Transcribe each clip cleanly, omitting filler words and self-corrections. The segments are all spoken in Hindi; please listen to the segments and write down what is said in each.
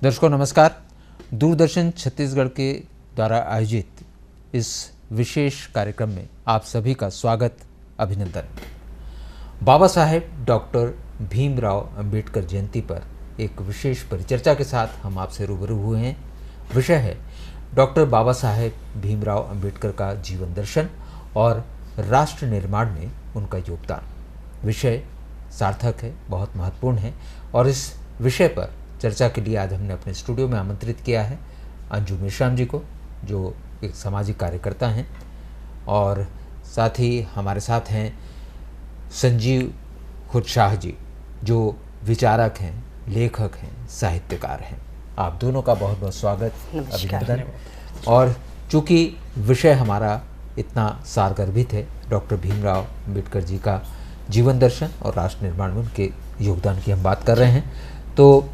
दर्शकों नमस्कार। दूरदर्शन छत्तीसगढ़ के द्वारा आयोजित इस विशेष कार्यक्रम में आप सभी का स्वागत, अभिनंदन। बाबा साहेब डॉक्टर भीमराव अंबेडकर जयंती पर एक विशेष परिचर्चा के साथ हम आपसे रूबरू हुए हैं। विषय है डॉक्टर बाबा साहेब भीमराव अंबेडकर का जीवन दर्शन और राष्ट्र निर्माण में उनका योगदान। विषय सार्थक है, बहुत महत्वपूर्ण है और इस विषय पर चर्चा के लिए आज हमने अपने स्टूडियो में आमंत्रित किया है अंजू मेश्राम जी को, जो एक सामाजिक कार्यकर्ता हैं, और साथ ही हमारे साथ हैं संजीव खुदशाह जी, जो विचारक हैं, लेखक हैं, साहित्यकार हैं। आप दोनों का बहुत बहुत स्वागत, अभिनंदन। और चूँकि विषय हमारा इतना सारगर्भित है, डॉक्टर भीमराव अंबेडकर जी का जीवन दर्शन और राष्ट्र निर्माण में उनके योगदान की हम बात कर रहे हैं, तो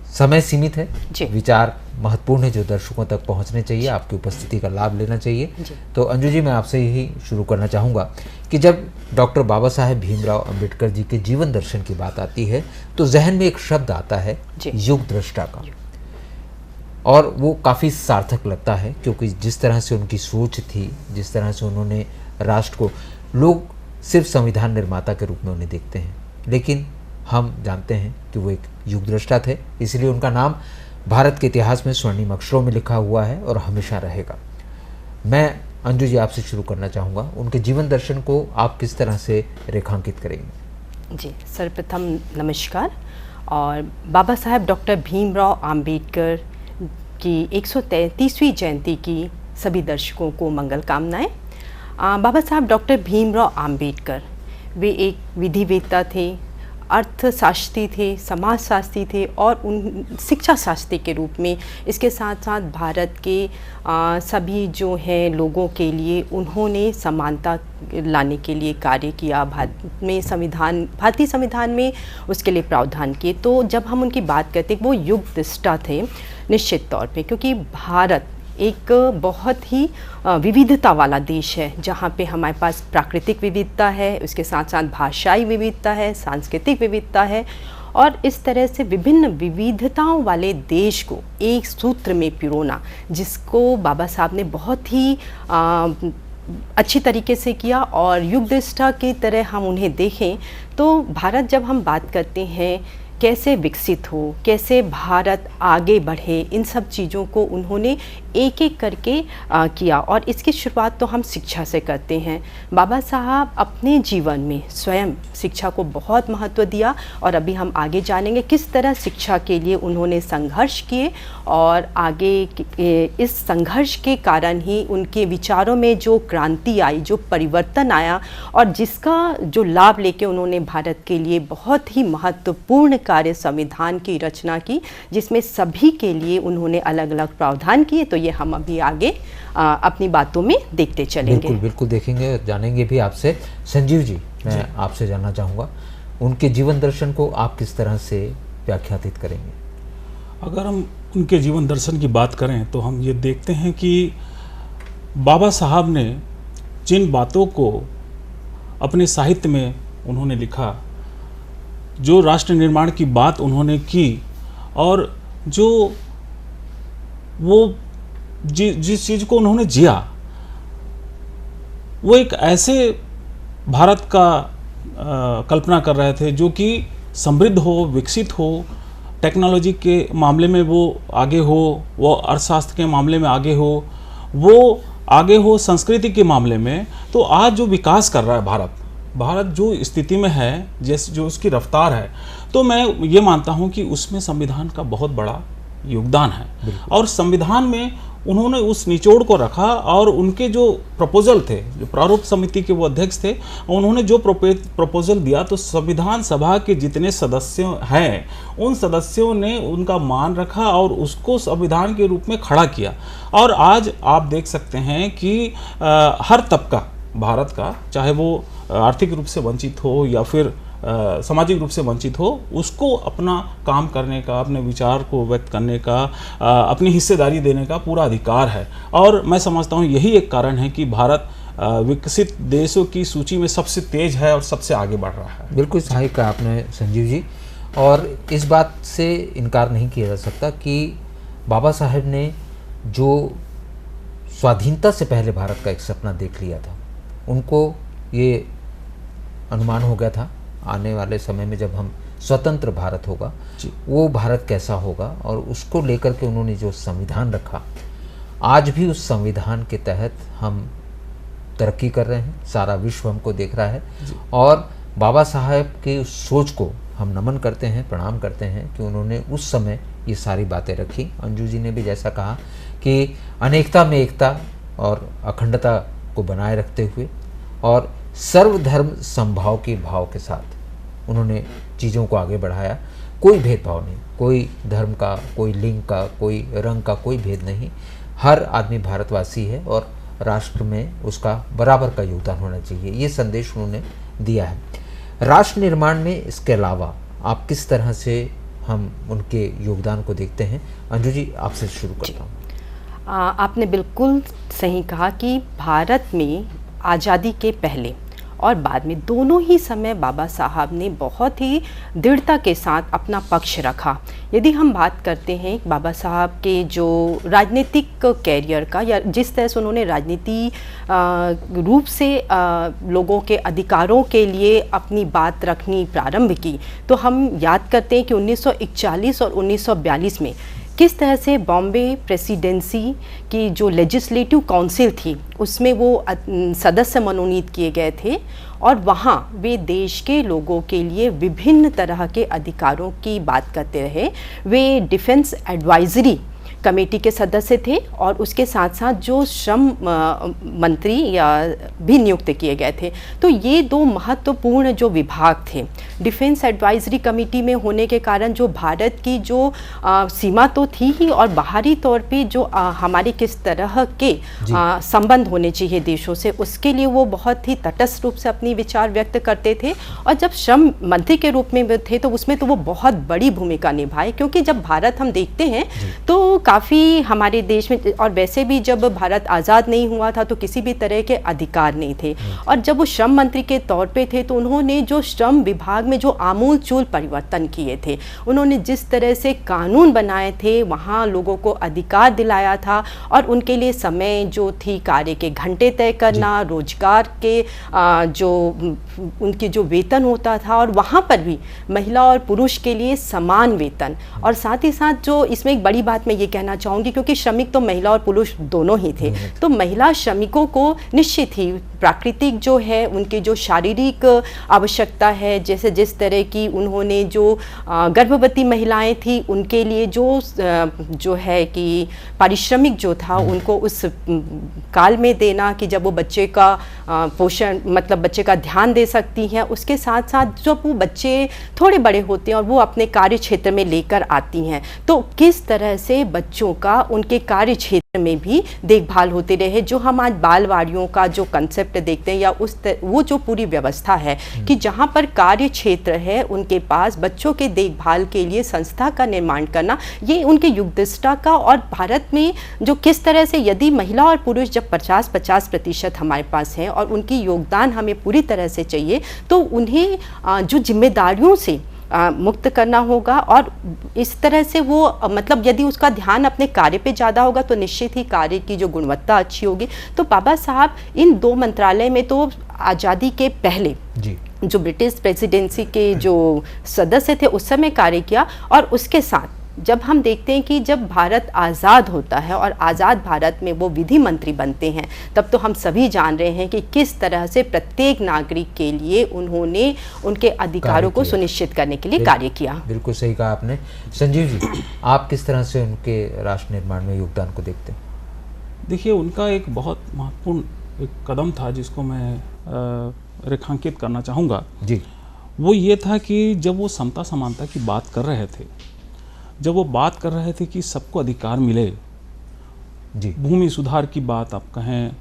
समय सीमित है, विचार महत्वपूर्ण है जो दर्शकों तक पहुंचने चाहिए, आपकी उपस्थिति का लाभ लेना चाहिए। तो अंजू जी, मैं आपसे यही शुरू करना चाहूँगा कि जब डॉक्टर बाबा साहेब भीमराव अंबेडकर जी के जीवन दर्शन की बात आती है तो जहन में एक शब्द आता है युग दृष्टा का, और वो काफ़ी सार्थक लगता है क्योंकि जिस तरह से उनकी सोच थी, जिस तरह से उन्होंने राष्ट्र को, लोग सिर्फ संविधान निर्माता के रूप में उन्हें देखते हैं, लेकिन हम जानते हैं कि वो एक युग दृष्टा थे, इसलिए उनका नाम भारत के इतिहास में स्वर्णिम अक्षरों में लिखा हुआ है और हमेशा रहेगा। मैं अंजू जी आपसे शुरू करना चाहूँगा, उनके जीवन दर्शन को आप किस तरह से रेखांकित करेंगे? जी, सर्वप्रथम नमस्कार। और बाबा साहेब डॉक्टर भीमराव अंबेडकर की 133वीं जयंती की सभी दर्शकों को मंगल कामनाएं। बाबा साहब डॉक्टर भीमराव अंबेडकर वे एक विधिवेत्ता थे, अर्थशास्त्री थे, समाजशास्त्री थे और उन शिक्षा शास्त्री के रूप में, इसके साथ साथ भारत के सभी जो हैं लोगों के लिए उन्होंने समानता लाने के लिए कार्य किया। भारतीय संविधान में उसके लिए प्रावधान किए। तो जब हम उनकी बात करते हैं, वो युग दृष्टा थे निश्चित तौर पे, क्योंकि भारत एक बहुत ही विविधता वाला देश है, जहाँ पे हमारे पास प्राकृतिक विविधता है, उसके साथ साथ भाषाई विविधता है, सांस्कृतिक विविधता है, और इस तरह से विभिन्न विविधताओं वाले देश को एक सूत्र में पिरोना, जिसको बाबा साहब ने बहुत ही अच्छी तरीके से किया। और युग दृष्टा की तरह हम उन्हें देखें तो भारत, जब हम बात करते हैं कैसे विकसित हो, कैसे भारत आगे बढ़े, इन सब चीज़ों को उन्होंने एक एक करके किया। और इसकी शुरुआत तो हम शिक्षा से करते हैं। बाबा साहब अपने जीवन में स्वयं शिक्षा को बहुत महत्व दिया, और अभी हम आगे जानेंगे किस तरह शिक्षा के लिए उन्होंने संघर्ष किए, और आगे इस संघर्ष के कारण ही उनके विचारों में जो क्रांति आई, जो परिवर्तन आया, और जिसका जो लाभ लेके उन्होंने भारत के लिए बहुत ही महत्वपूर्ण कार्य संविधान की रचना की, जिसमें सभी के लिए उन्होंने अलग अलग प्रावधान किए। तो ये हम अभी आगे अपनी बातों में देखते चलेंगे। बिल्कुल बिल्कुल देखेंगे और जानेंगे भी आपसे। संजीव जी, मैं आपसे जानना चाहूँगा, उनके जीवन दर्शन को आप किस तरह से व्याख्यातित करेंगे? अगर हम उनके जीवन दर्शन की बात करें तो हम ये देखते हैं कि बाबा साहब ने जिन बातों को अपने साहित्य में उन्होंने लिखा, जो राष्ट्र निर्माण की बात उन्होंने की, और जो वो जिस चीज़ को उन्होंने जिया, वो एक ऐसे भारत का कल्पना कर रहे थे जो कि समृद्ध हो, विकसित हो, टेक्नोलॉजी के मामले में वो आगे हो, वो अर्थशास्त्र के मामले में आगे हो, वो आगे हो संस्कृति के मामले में। तो आज जो विकास कर रहा है भारत जो स्थिति में है, जैसे जो उसकी रफ्तार है, तो मैं ये मानता हूँ कि उसमें संविधान का बहुत बड़ा योगदान है। और संविधान में उन्होंने उस निचोड़ को रखा, और उनके जो प्रपोजल थे, जो प्रारूप समिति के वो अध्यक्ष थे, उन्होंने जो प्रपोजल दिया, तो संविधान सभा के जितने सदस्य हैं उन सदस्यों ने उनका मान रखा और उसको संविधान के रूप में खड़ा किया। और आज आप देख सकते हैं कि हर तबका भारत का, चाहे वो आर्थिक रूप से वंचित हो या फिर सामाजिक रूप से वंचित हो, उसको अपना काम करने का, अपने विचार को व्यक्त करने का, अपनी हिस्सेदारी देने का पूरा अधिकार है। और मैं समझता हूँ यही एक कारण है कि भारत विकसित देशों की सूची में सबसे तेज है और सबसे आगे बढ़ रहा है। बिल्कुल सही कहा आपने संजीव जी। और इस बात से इनकार नहीं किया जा सकता कि बाबा साहेब ने जो स्वाधीनता से पहले भारत का एक सपना देख लिया था, उनको ये अनुमान हो गया था आने वाले समय में जब हम स्वतंत्र भारत होगा वो भारत कैसा होगा, और उसको लेकर के उन्होंने जो संविधान रखा, आज भी उस संविधान के तहत हम तरक्की कर रहे हैं, सारा विश्व हमको देख रहा है। और बाबा साहेब के उस सोच को हम नमन करते हैं, प्रणाम करते हैं कि उन्होंने उस समय ये सारी बातें रखी। अंजू जी ने भी जैसा कहा कि अनेकता में एकता और अखंडता को बनाए रखते हुए और सर्वधर्म समभाव के भाव के साथ उन्होंने चीज़ों को आगे बढ़ाया। कोई भेदभाव नहीं, कोई धर्म का, कोई लिंग का, कोई रंग का कोई भेद नहीं। हर आदमी भारतवासी है और राष्ट्र में उसका बराबर का योगदान होना चाहिए, ये संदेश उन्होंने दिया है। राष्ट्र निर्माण में इसके अलावा आप किस तरह से हम उनके योगदान को देखते हैं? अंजू जी, आपसे शुरू करता हूँ। आपने बिल्कुल सही कहा कि भारत में आज़ादी के पहले और बाद में दोनों ही समय बाबा साहब ने बहुत ही दृढ़ता के साथ अपना पक्ष रखा। यदि हम बात करते हैं बाबा साहब के जो राजनीतिक कैरियर का, या जिस तरह से उन्होंने राजनीति रूप से लोगों के अधिकारों के लिए अपनी बात रखनी प्रारंभ की, तो हम याद करते हैं कि 1941 और 1942 में किस तरह से बॉम्बे प्रेसिडेंसी की जो लेजिस्लेटिव काउंसिल थी उसमें वो सदस्य मनोनीत किए गए थे, और वहाँ वे देश के लोगों के लिए विभिन्न तरह के अधिकारों की बात करते रहे। वे डिफेंस एडवाइजरी कमेटी के सदस्य थे और उसके साथ साथ जो श्रम मंत्री या भी नियुक्त किए गए थे। तो ये दो महत्वपूर्ण जो विभाग थे डिफेंस एडवाइजरी कमेटी में होने के कारण जो भारत की जो सीमा तो थी ही, और बाहरी तौर पे जो हमारे किस तरह के संबंध होने चाहिए देशों से, उसके लिए वो बहुत ही तटस्थ रूप से अपनी विचार व्यक्त करते थे। और जब श्रम मंत्री के रूप में थे तो उसमें तो वो बहुत बड़ी भूमिका निभाए, क्योंकि जब भारत हम देखते हैं तो काफ़ी हमारे देश में, और वैसे भी जब भारत आज़ाद नहीं हुआ था तो किसी भी तरह के अधिकार नहीं थे। और जब वो श्रम मंत्री के तौर पे थे तो उन्होंने जो श्रम विभाग में जो आमूल चूल परिवर्तन किए थे, उन्होंने जिस तरह से कानून बनाए थे, वहाँ लोगों को अधिकार दिलाया था, और उनके लिए समय जो थी, कार्य के घंटे तय करना, रोजगार के जो उनके जो वेतन होता था, और वहाँ पर भी महिला और पुरुष के लिए समान वेतन। और साथ ही साथ जो इसमें एक बड़ी बात मैं ये कहना चाहूँगी, क्योंकि श्रमिक तो महिला और पुरुष दोनों ही थे, तो महिला श्रमिकों को निश्चित ही प्राकृतिक जो है उनकी जो शारीरिक आवश्यकता है, जैसे जिस तरह की उन्होंने जो गर्भवती महिलाएं थी उनके लिए जो है कि पारिश्रमिक जो था उनको उस काल में देना कि जब वो बच्चे का पोषण, मतलब बच्चे का ध्यान दे सकती हैं। उसके साथ साथ जब वो बच्चे थोड़े बड़े होते हैं और वो अपने कार्य क्षेत्र में लेकर आती हैं, तो किस तरह से बच्चों का उनके कार्य क्षेत्र में भी देखभाल होते रहे। जो हम आज बालवाड़ियों का जो कंसेप्ट देखते हैं, या वो जो पूरी व्यवस्था है कि जहाँ पर कार्य क्षेत्र है उनके पास बच्चों के देखभाल के लिए संस्था का निर्माण करना, ये उनके युगदृष्टा का। और भारत में जो किस तरह से यदि महिला और पुरुष जब 50-50% हमारे पास है और उनकी योगदान हमें पूरी तरह से चाहिए, तो उन्हें जो जिम्मेदारियों से मुक्त करना होगा। और इस तरह से वो मतलब यदि उसका ध्यान अपने कार्य पे ज़्यादा होगा तो निश्चित ही कार्य की जो गुणवत्ता अच्छी होगी। तो बाबा साहब इन दो मंत्रालय में तो आज़ादी के पहले जो ब्रिटिश प्रेसिडेंसी के जो सदस्य थे उस समय कार्य किया, और उसके साथ जब हम देखते हैं कि जब भारत आज़ाद होता है और आज़ाद भारत में वो विधि मंत्री बनते हैं, तब तो हम सभी जान रहे हैं कि किस तरह से प्रत्येक नागरिक के लिए उन्होंने उनके अधिकारों को सुनिश्चित करने के लिए कार्य किया। बिल्कुल सही कहा आपने। संजीव जी, आप किस तरह से उनके राष्ट्र निर्माण में योगदान को देखते हैं? देखिए, उनका एक बहुत महत्वपूर्ण एक कदम था जिसको मैं रेखांकित करना चाहूँगा जी। वो ये था कि जब वो समता समानता की बात कर रहे थे, जब वो बात कर रहे थे कि सबको अधिकार मिले जी, भूमि सुधार की बात आप कहें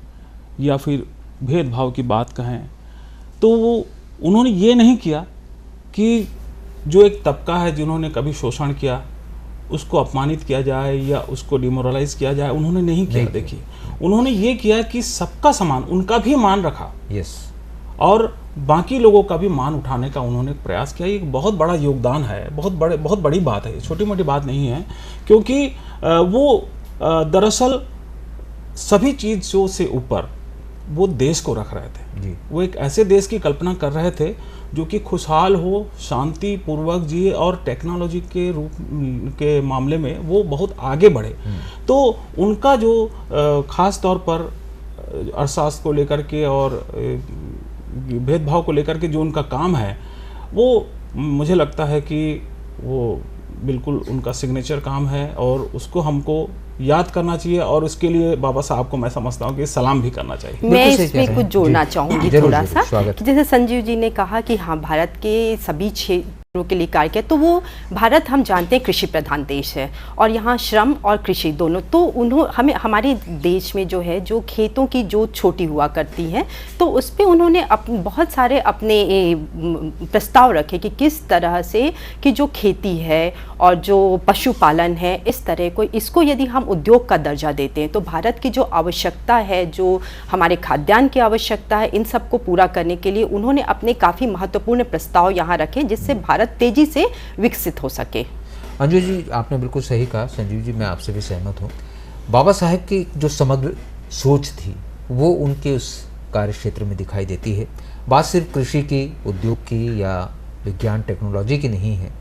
या फिर भेदभाव की बात कहें, तो वो उन्होंने ये नहीं किया कि जो एक तबका है जिन्होंने कभी शोषण किया उसको अपमानित किया जाए या उसको डिमोरलाइज किया जाए, उन्होंने नहीं किया। देखिए, उन्होंने ये किया कि सबका समान, उनका भी मान रखा। यस। और बाकी लोगों का भी मान उठाने का उन्होंने प्रयास किया। ये एक बहुत बड़ा योगदान है, बहुत बड़ी बात है, छोटी मोटी बात नहीं है, क्योंकि वो दरअसल सभी चीज़ों से ऊपर वो देश को रख रहे थे जी। वो एक ऐसे देश की कल्पना कर रहे थे जो कि खुशहाल हो, शांति पूर्वक जिए और टेक्नोलॉजी के रूप के मामले में वो बहुत आगे बढ़े। तो उनका जो खास तौर पर अर्थशास्त्र को लेकर के और भेदभाव को लेकर के जो उनका काम है, वो मुझे लगता है कि वो बिल्कुल उनका सिग्नेचर काम है और उसको हमको याद करना चाहिए, और उसके लिए बाबा साहब को मैं समझता हूँ कि सलाम भी करना चाहिए। मैं इसमें कुछ जोड़ना चाहूँगी थोड़ा सा, स्वागत। जैसे संजीव जी ने कहा कि हाँ, भारत के सभी क्षेत्रों के लिए कार्य किया, तो वो भारत हम जानते हैं कृषि प्रधान देश है, और यहाँ श्रम और कृषि दोनों, तो हमारे देश में जो है, जो खेतों की जोत छोटी हुआ करती है, तो उस पर उन्होंने बहुत सारे अपने प्रस्ताव रखे कि किस तरह से कि जो खेती है और जो पशुपालन है, इस तरह को इसको यदि हम उद्योग का दर्जा देते हैं तो भारत की जो आवश्यकता है, जो हमारे खाद्यान्न की आवश्यकता है, इन सब को पूरा करने के लिए उन्होंने अपने काफ़ी महत्वपूर्ण प्रस्ताव यहाँ रखे, जिससे भारत तेजी से विकसित हो सके। अंजू जी, आपने बिल्कुल सही कहा। संजीव जी, मैं आपसे भी सहमत हूँ। बाबा साहेब की जो समग्र सोच थी वो उनके उस कार्य क्षेत्र में दिखाई देती है। बात सिर्फ कृषि की, उद्योग की या विज्ञान टेक्नोलॉजी की नहीं है।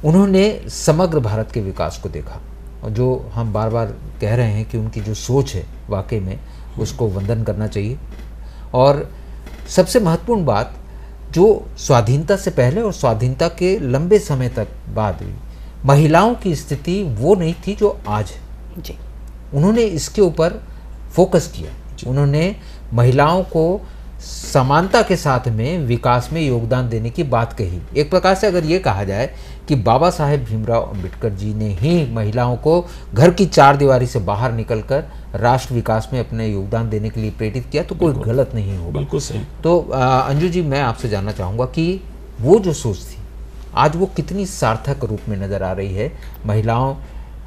उन्होंने समग्र भारत के विकास को देखा, और जो हम बार बार कह रहे हैं कि उनकी जो सोच है वाकई में उसको वंदन करना चाहिए। और सबसे महत्वपूर्ण बात, जो स्वाधीनता से पहले और स्वाधीनता के लंबे समय तक बाद हुई, महिलाओं की स्थिति वो नहीं थी जो आज है जी। उन्होंने इसके ऊपर फोकस किया। उन्होंने महिलाओं को समानता के साथ में विकास में योगदान देने की बात कही। एक प्रकार से अगर ये कहा जाए कि बाबा साहेब भीमराव अंबेडकर जी ने ही महिलाओं को घर की चार दीवारी से बाहर निकलकर राष्ट्र विकास में अपने योगदान देने के लिए प्रेरित किया, तो कोई गलत नहीं होगा। बिल्कुल सही। तो अंजू जी, मैं आपसे जानना चाहूँगा कि वो जो सोच थी आज वो कितनी सार्थक रूप में नज़र आ रही है। महिलाओं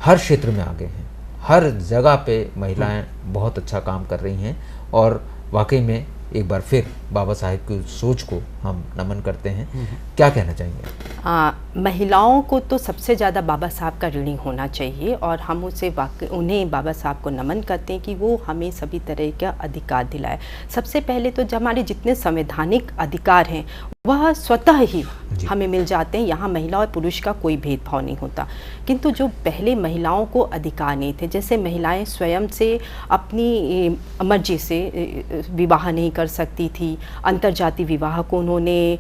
हर क्षेत्र में आगे हैं, हर जगह पे महिलाएं बहुत अच्छा काम कर रही हैं, और वाकई में एक बार फिर बाबा साहेब की सोच को हम नमन करते हैं। क्या कहना चाहेंगे? महिलाओं को तो सबसे ज़्यादा बाबा साहब का ऋणी होना चाहिए, और हम उन्हें बाबा साहब को नमन करते हैं कि वो हमें सभी तरह का अधिकार दिलाए। सबसे पहले तो जब हमारे जितने संवैधानिक अधिकार हैं वह स्वतः ही हमें मिल जाते हैं। यहाँ महिला और पुरुष का कोई भेदभाव नहीं होता, किंतु जो पहले महिलाओं को अधिकार नहीं थे, जैसे महिलाएं स्वयं से अपनी मर्जी से विवाह नहीं कर सकती थी, अंतर्जातीय विवाह को उन्होंने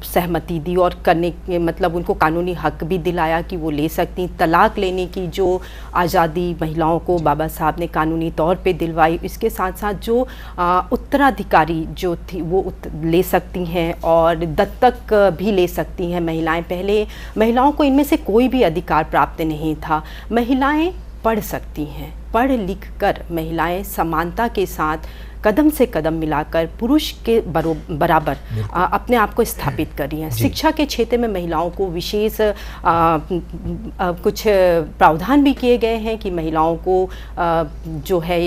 सहमति दी और करने मतलब उनको कानूनी हक भी दिलाया कि वो ले सकती। तलाक लेने की जो आज़ादी महिलाओं को बाबा साहब ने कानूनी तौर पे दिलवाई, इसके साथ साथ जो उत्तराधिकारी जो थी वो ले सकती हैं, और दत्तक भी ले सकती हैं महिलाएं। पहले महिलाओं को इनमें से कोई भी अधिकार प्राप्त नहीं था। महिलाएं पढ़ सकती हैं, पढ़ लिख कर महिलाएं समानता के साथ कदम से कदम मिलाकर पुरुष के बराबर अपने आप को स्थापित कर रही हैं। शिक्षा के क्षेत्र में महिलाओं को विशेष कुछ प्रावधान भी किए गए हैं कि महिलाओं को जो है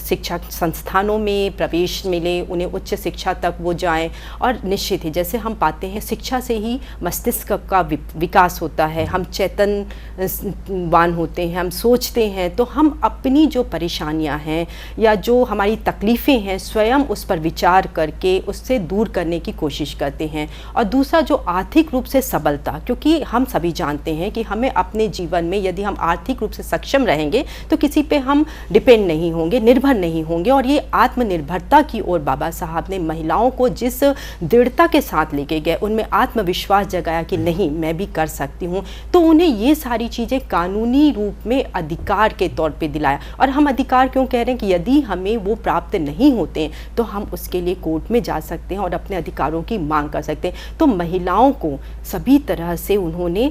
शिक्षा संस्थानों में प्रवेश मिले, उन्हें उच्च शिक्षा तक वो जाएं। और निश्चित ही जैसे हम पाते हैं शिक्षा से ही मस्तिष्क का विकास होता है, हम चेतनवान होते हैं, हम सोचते हैं, तो हम अपनी जो परेशानियां हैं या जो हमारी तकलीफ़ें हैं स्वयं उस पर विचार करके उससे दूर करने की कोशिश करते हैं। और दूसरा जो आर्थिक रूप से सबलता, क्योंकि हम सभी जानते हैं कि हमें अपने जीवन में यदि हम आर्थिक रूप से सक्षम रहेंगे तो किसी पे हम डिपेंड नहीं होंगे, निर्भर नहीं होंगे। और ये आत्मनिर्भरता की ओर बाबा साहब ने महिलाओं को जिस दृढ़ता के साथ लेके गए, उनमें आत्मविश्वास जगाया कि नहीं मैं भी कर सकती हूँ, तो उन्हें ये सारी चीज़ें कानूनी रूप में अधिकार के तौर पे दिलाया। और हम अधिकार क्यों कह रहे हैं कि यदि हमें वो प्राप्त नहीं होते हैं तो हम उसके लिए कोर्ट में जा सकते हैं और अपने अधिकारों की मांग कर सकते हैं। तो महिलाओं को सभी तरह से उन्होंने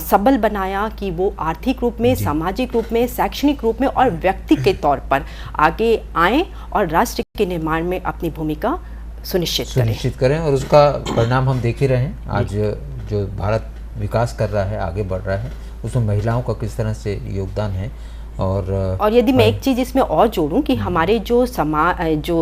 सबल बनाया कि वो आर्थिक रूप में, सामाजिक रूप में, शैक्षणिक रूप में और व्यक्ति के तौर पर आगे आएं और राष्ट्र के निर्माण में अपनी भूमिका सुनिश्चित करें। और उसका परिणाम हम देख ही रहे हैं। आज जो भारत विकास कर रहा है, आगे बढ़ रहा है, उसमें महिलाओं का किस तरह से योगदान है। और यदि मैं एक चीज़ इसमें और जोड़ूं कि हमारे जो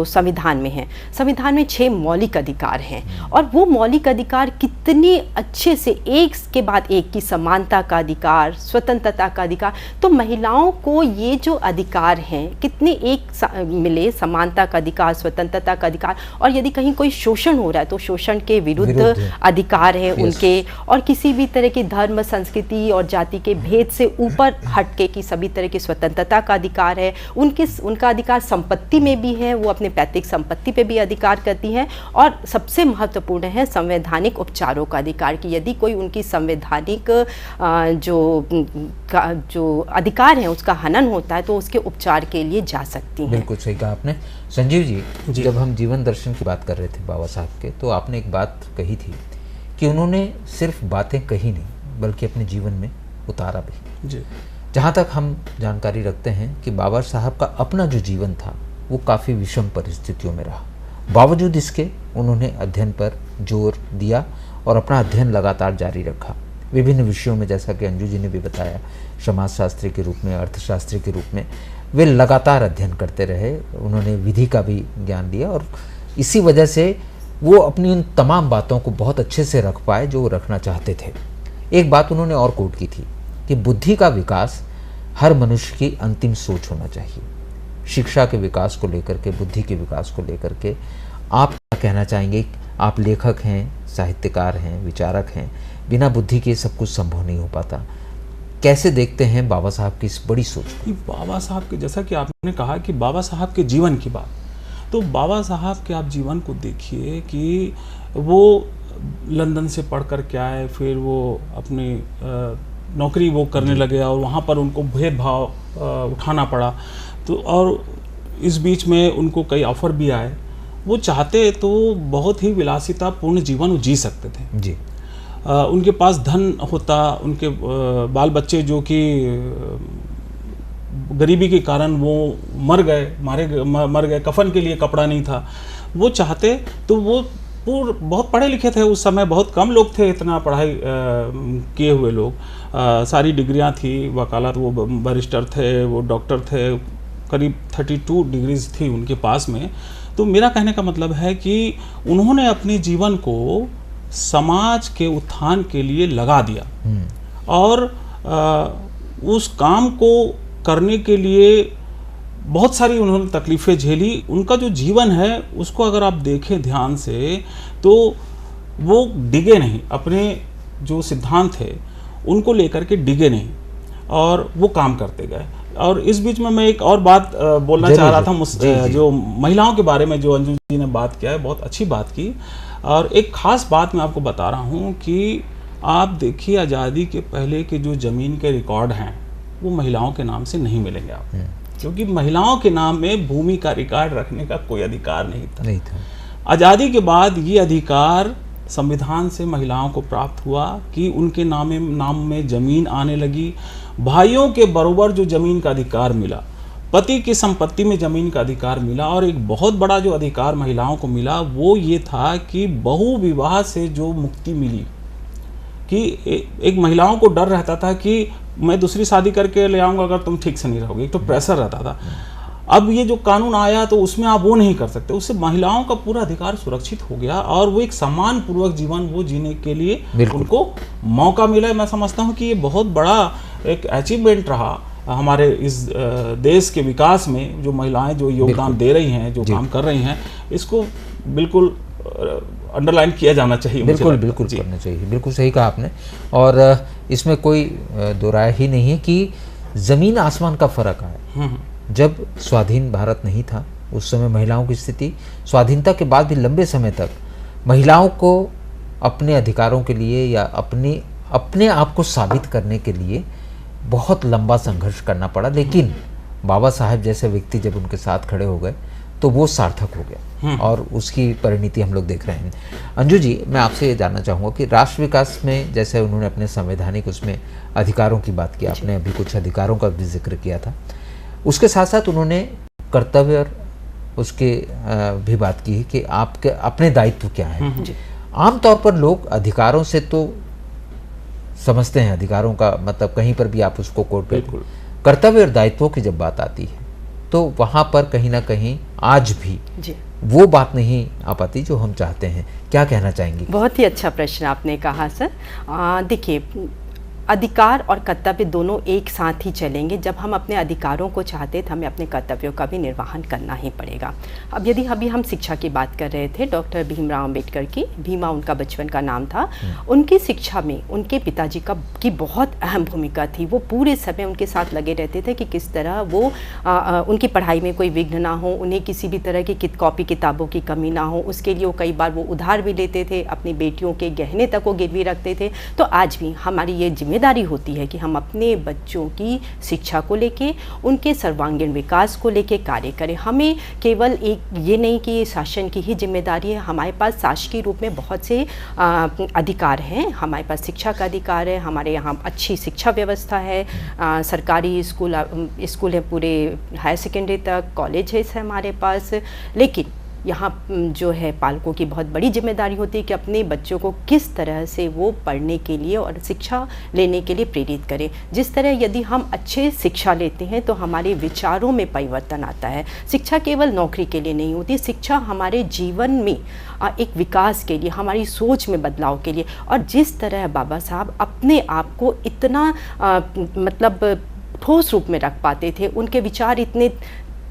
संविधान में है, संविधान में 6 मौलिक अधिकार हैं और वो मौलिक अधिकार कितने अच्छे से एक के बाद एक की समानता का अधिकार, स्वतंत्रता का अधिकार, तो महिलाओं को ये जो अधिकार हैं कितने एक मिले, समानता का अधिकार, स्वतंत्रता का अधिकार, और यदि कहीं कोई शोषण हो रहा है तो शोषण के विरुद्ध अधिकार है उनके, और किसी भी तरह की धर्म, संस्कृति और जाति के भेद से ऊपर हटके की सभी तरह की स्वतंत्रता का अधिकार है उनका अधिकार संपत्ति में भी है, वो अपने पैतृक संपत्ति पे भी अधिकार करती हैं, और सबसे महत्वपूर्ण है संवैधानिक उपचारों का अधिकार कि यदि कोई उनकी संवैधानिक जो अधिकार है उसका हनन होता है तो उसके उपचार के लिए जा सकती हैं। बिल्कुल सही कहा आपने। संजीव जी, जब हम जीवन दर्शन की बात कर रहे थे बाबा साहब के, तो आपने एक बात कही थी कि उन्होंने सिर्फ बातें कही नहीं बल्कि अपने जीवन में उतारा भी जी। जहाँ तक हम जानकारी रखते हैं कि बाबा साहब का अपना जो जीवन था वो काफ़ी विषम परिस्थितियों में रहा, बावजूद इसके उन्होंने अध्ययन पर जोर दिया और अपना अध्ययन लगातार जारी रखा विभिन्न विषयों में। जैसा कि अंजू जी ने भी बताया, समाजशास्त्री के रूप में, अर्थशास्त्री के रूप में वे लगातार अध्ययन करते रहे। उन्होंने विधि का भी ज्ञान दिया और इसी वजह से वो अपनी उन तमाम बातों को बहुत अच्छे से रख पाए जो वो रखना चाहते थे। एक बात उन्होंने और कोट की थी कि बुद्धि का विकास हर मनुष्य की अंतिम सोच होना चाहिए। शिक्षा के विकास को लेकर के, बुद्धि के विकास को लेकर के आप क्या कहना चाहेंगे? आप लेखक हैं, साहित्यकार हैं, विचारक हैं, बिना बुद्धि के सब कुछ संभव नहीं हो पाता। कैसे देखते हैं बाबा साहब की इस बड़ी सोच को? बाबा साहब के, जैसा कि आपने कहा कि बाबा साहब के जीवन की बात, तो बाबा साहब के आप जीवन को देखिए कि वो लंदन से पढ़ कर के आए, फिर वो अपनी नौकरी वो करने लगे और वहाँ पर उनको भेदभाव उठाना पड़ा। तो और इस बीच में उनको कई ऑफर भी आए। वो चाहते तो बहुत ही विलासितापूर्ण जीवन जी सकते थे जी। उनके पास धन होता, उनके बाल बच्चे जो कि गरीबी के कारण वो मर गए, कफन के लिए कपड़ा नहीं था। वो चाहते तो वो बहुत पढ़े लिखे थे उस समय, बहुत कम लोग थे इतना पढ़ाई किए हुए लोग। सारी डिग्रियां थी, वकालत, वो बैरिस्टर थे, वो डॉक्टर थे, करीब 32 डिग्रीज थी उनके पास में। तो मेरा कहने का मतलब है कि उन्होंने अपने जीवन को समाज के उत्थान के लिए लगा दिया और उस काम को करने के लिए बहुत सारी उन्होंने तकलीफ़ें झेली। उनका जो जीवन है उसको अगर आप देखें ध्यान से तो वो डिगे नहीं, अपने जो सिद्धांत थे उनको लेकर के डिगे नहीं और वो काम करते गए। और इस बीच में मैं एक और बात बोलना चाह रहा था जो महिलाओं के बारे में जो अंजू जी ने बात किया है, बहुत अच्छी बात की। और एक ख़ास बात मैं आपको बता रहा हूँ कि आप देखिए आज़ादी के पहले के जो ज़मीन के रिकॉर्ड हैं वो महिलाओं के नाम से नहीं मिलेंगे आप, क्योंकि महिलाओं के नाम में भूमि का रिकॉर्ड रखने का कोई अधिकार नहीं था। आज़ादी के बाद ये अधिकार संविधान से महिलाओं को प्राप्त हुआ कि उनके नाम में ज़मीन आने लगी। भाइयों के बराबर जो ज़मीन का अधिकार मिला, पति की संपत्ति में ज़मीन का अधिकार मिला। और एक बहुत बड़ा जो अधिकार महिलाओं को मिला वो ये था कि बहु विवाह से जो मुक्ति मिली, कि एक महिलाओं को डर रहता था कि मैं दूसरी शादी करके ले आऊँगा अगर तुम ठीक से नहीं रहोगे, एक तो प्रेशर रहता था। अब ये जो कानून आया तो उसमें आप वो नहीं कर सकते, उससे महिलाओं का पूरा अधिकार सुरक्षित हो गया और वो एक सम्मान पूर्वक जीवन वो जीने के लिए उनको मौका मिला। मैं समझता हूँ कि ये बहुत बड़ा एक अचीवमेंट रहा हमारे इस देश के विकास में। जो महिलाएं जो योगदान दे रही हैं, जो काम कर रही हैं, इसको बिल्कुल अंडरलाइन किया जाना चाहिए। बिल्कुल करना चाहिए। बिल्कुल सही कहा आपने। और इसमें कोई दो राय ही नहीं है कि ज़मीन आसमान का फ़र्क है। जब स्वाधीन भारत नहीं था उस समय महिलाओं की स्थिति, स्वाधीनता के बाद भी लंबे समय तक महिलाओं को अपने अधिकारों के लिए या अपने आप को साबित करने के लिए बहुत लंबा संघर्ष करना पड़ा। लेकिन बाबा साहब जैसे व्यक्ति जब उनके साथ खड़े हो गए तो वो सार्थक हो गया और उसकी परिणति हम लोग देख रहे हैं। अंजू जी, मैं आपसे ये जानना चाहूँगा कि राष्ट्र विकास में जैसे उन्होंने अपने संवैधानिक उसमें अधिकारों की बात की, आपने अभी कुछ अधिकारों का भी जिक्र किया था, उसके साथ साथ उन्होंने कर्तव्य और उसके भी बात की कि आपके अपने दायित्व क्या है। आमतौर पर लोग अधिकारों से तो समझते हैं, अधिकारों का मतलब कहीं पर भी आप उसको कोट कर, कर्तव्य और दायित्वों की जब बात आती है तो वहाँ पर कहीं ना कहीं आज भी जी, वो बात नहीं आ पाती जो हम चाहते हैं। क्या कहना चाहेंगी? बहुत ही अच्छा प्रश्न आपने कहा सर। देखिए, अधिकार और कर्तव्य दोनों एक साथ ही चलेंगे। जब हम अपने अधिकारों को चाहते हैं तो हमें अपने कर्तव्यों का भी निर्वहन करना ही पड़ेगा। अब यदि अभी हम शिक्षा की बात कर रहे थे, डॉक्टर भीमराव अंबेडकर की, भीमा उनका बचपन का नाम था, उनकी शिक्षा में उनके पिताजी की बहुत अहम भूमिका थी। वो पूरे समय उनके साथ लगे रहते थे कि किस तरह वो उनकी पढ़ाई में कोई विघ्न ना हो, उन्हें किसी भी तरह की कॉपी किताबों की कमी ना हो। उसके लिए वो कई बार वो उधार भी लेते थे, अपनी बेटियों के गहने तक वो गिरवी रखते थे। तो आज भी हमारी ये जिम्मेदारी होती है कि हम अपने बच्चों की शिक्षा को लेके, उनके सर्वांगीण विकास को लेके कार्य करें। हमें केवल एक ये नहीं कि शासन की ही जिम्मेदारी है, हमारे पास शासकीय रूप में बहुत से अधिकार हैं। हमारे पास शिक्षा का अधिकार है, हमारे यहाँ अच्छी शिक्षा व्यवस्था है, सरकारी स्कूल है पूरे हायर सेकेंडरी तक, कॉलेज है हमारे पास। लेकिन यहाँ जो है पालकों की बहुत बड़ी जिम्मेदारी होती है कि अपने बच्चों को किस तरह से वो पढ़ने के लिए और शिक्षा लेने के लिए प्रेरित करें। जिस तरह यदि हम अच्छे शिक्षा लेते हैं तो हमारे विचारों में परिवर्तन आता है। शिक्षा केवल नौकरी के लिए नहीं होती, शिक्षा हमारे जीवन में एक विकास के लिए, हमारी सोच में बदलाव के लिए। और जिस तरह बाबा साहब अपने आप को इतना मतलब ठोस रूप में रख पाते थे, उनके विचार इतने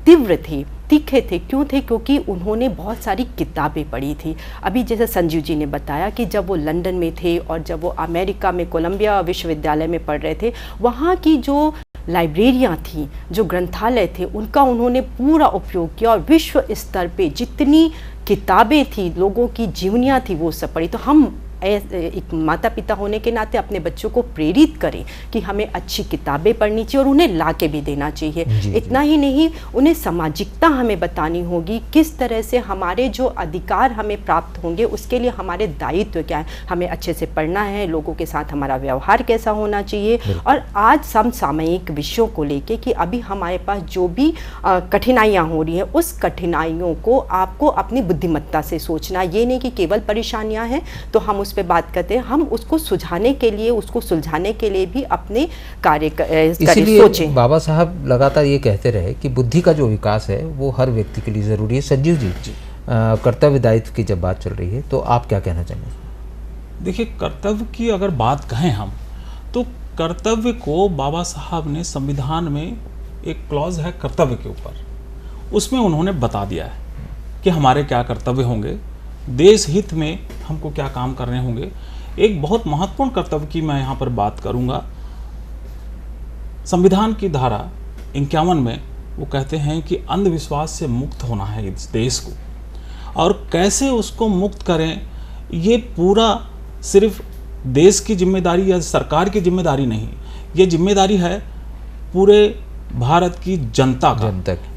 तीव्र थे, तीखे थे। क्यों थे? क्योंकि उन्होंने बहुत सारी किताबें पढ़ी थी। अभी जैसे संजीव जी ने बताया कि जब वो लंदन में थे और जब वो अमेरिका में कोलंबिया विश्वविद्यालय में पढ़ रहे थे, वहाँ की जो लाइब्रेरियाँ थी, जो ग्रंथालय थे, उनका उन्होंने पूरा उपयोग किया और विश्व स्तर पे जितनी किताबें थी, लोगों की जीवनियाँ थी, वो सब पढ़ी। तो हम एक माता पिता होने के नाते अपने बच्चों को प्रेरित करें कि हमें अच्छी किताबें पढ़नी चाहिए और उन्हें ला के भी देना चाहिए। इतना ही नहीं, उन्हें सामाजिकता हमें बतानी होगी, किस तरह से हमारे जो अधिकार हमें प्राप्त होंगे उसके लिए हमारे दायित्व क्या है। हमें अच्छे से पढ़ना है, लोगों के साथ हमारा व्यवहार कैसा होना चाहिए। और आज समसामयिक विषयों को लेके कि अभी हमारे पास जो भी कठिनाइयाँ हो रही हैं, उस कठिनाइयों को आपको अपनी बुद्धिमत्ता से सोचना। ये नहीं कि केवल परेशानियाँ हैं तो हम उस पे बात करते हैं, हम उसको सुलझाने के लिए, उसको सुलझाने के लिए भी अपने कार्य इसीलिए सोचें। बाबा साहब लगातार ये कहते रहे कि बुद्धि का जो विकास है वो हर व्यक्ति के लिए ज़रूरी है। संजीव जी, कर्तव्य दायित्व की जब बात चल रही है तो आप क्या कहना चाहेंगे? देखिए, कर्तव्य की अगर बात कहें हम, तो कर्तव्य को बाबा साहब ने संविधान में एक क्लॉज है कर्तव्य के ऊपर, उसमें उन्होंने बता दिया है कि हमारे क्या कर्तव्य होंगे, देश हित में हमको क्या काम करने होंगे। एक बहुत महत्वपूर्ण कर्तव्य की मैं यहाँ पर बात करूँगा। संविधान की धारा 51 में वो कहते हैं कि अंधविश्वास से मुक्त होना है इस देश को, और कैसे उसको मुक्त करें, ये पूरा सिर्फ देश की जिम्मेदारी या सरकार की जिम्मेदारी नहीं, ये जिम्मेदारी है पूरे भारत की जनता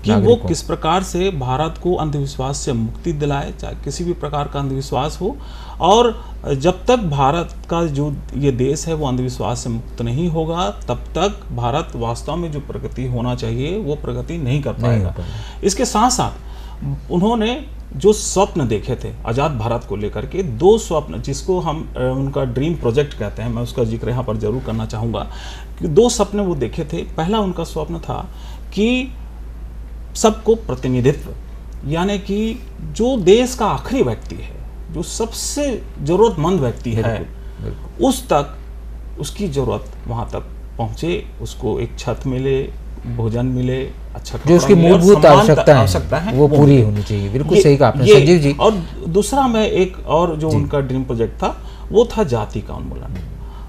कि वो किस प्रकार से भारत को अंधविश्वास से मुक्ति दिलाए, चाहे किसी भी प्रकार का अंधविश्वास हो। और जब तक भारत का जो ये देश है वो अंधविश्वास से मुक्त नहीं होगा, तब तक भारत वास्तव में जो प्रगति होना चाहिए वो प्रगति नहीं कर पाएगा। इसके साथ साथ उन्होंने जो स्वप्न देखे थे आज़ाद भारत को लेकर के, 2 स्वप्न जिसको हम उनका ड्रीम प्रोजेक्ट कहते हैं, मैं उसका जिक्र यहाँ पर जरूर करना चाहूँगा कि 2 सपने वो देखे थे। पहला उनका स्वप्न था कि सबको प्रतिनिधित्व, यानी कि जो देश का आखिरी व्यक्ति है, जो सबसे ज़रूरतमंद व्यक्ति है, उस तक उसकी ज़रूरत वहाँ तक पहुँचे, उसको एक छत मिले, भोजन मिले, अच्छा जो उसकी मूलभूत आवश्यकता है वो पूरी होनी चाहिए। बिल्कुल सही कहा आपने संजीव जी। और दूसरा मैं एक और जो उनका ड्रीम प्रोजेक्ट था वो था जाति का उन्मूलन।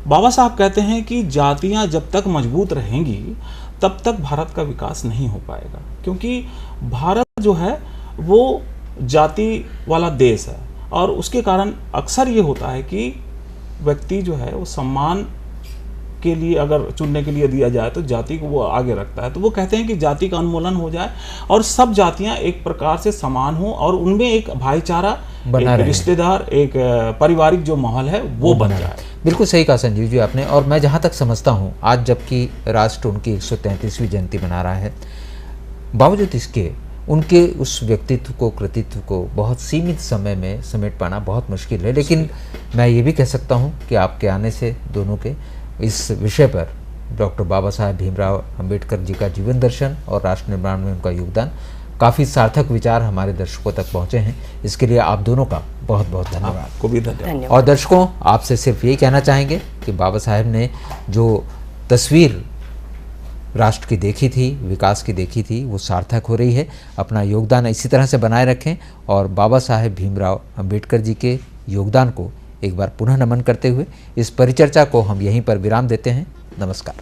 बाबा साहब कहते हैं कि जातियां जब तक मजबूत रहेंगी तब तक भारत का विकास नहीं हो पाएगा, क्योंकि भारत जो है वो जाति वाला देश है और उसके कारण अक्सर ये होता है कि व्यक्ति जो है वो सम्मान के लिए अगर चुनने के लिए दिया जाए तो जाति को वो आगे रखता है। तो वो कहते हैं कि जाति का उन्मूलन हो जाए और सब जातियां एक प्रकार से समान हो और उनमें एक भाईचारा, एक रिश्तेदार, एक पारिवारिक जो माहौल है वो बन जाए। बिल्कुल सही कहा संजीव जी आपने। और मैं जहाँ तक समझता हूँ, आज जबकि राष्ट्र उनकी 133वीं जयंती मना रहा है, बावजूद इसके उनके उस व्यक्तित्व को, कृतित्व को बहुत सीमित समय में समेट पाना बहुत मुश्किल है। लेकिन मैं ये भी कह सकता हूँ कि आपके आने से दोनों के इस विषय पर डॉक्टर बाबा साहेब भीमराव अंबेडकर जी का जीवन दर्शन और राष्ट्र निर्माण में उनका योगदान, काफ़ी सार्थक विचार हमारे दर्शकों तक पहुँचे हैं। इसके लिए आप दोनों का बहुत बहुत धन्यवाद। आपको भी धन्यवाद। और दर्शकों, आपसे सिर्फ यही कहना चाहेंगे कि बाबा साहेब ने जो तस्वीर राष्ट्र की देखी थी, विकास की देखी थी, वो सार्थक हो रही है। अपना योगदान इसी तरह से बनाए रखें और बाबा साहेब भीमराव अंबेडकर जी के योगदान को एक बार पुनः नमन करते हुए इस परिचर्चा को हम यहीं पर विराम देते हैं। नमस्कार।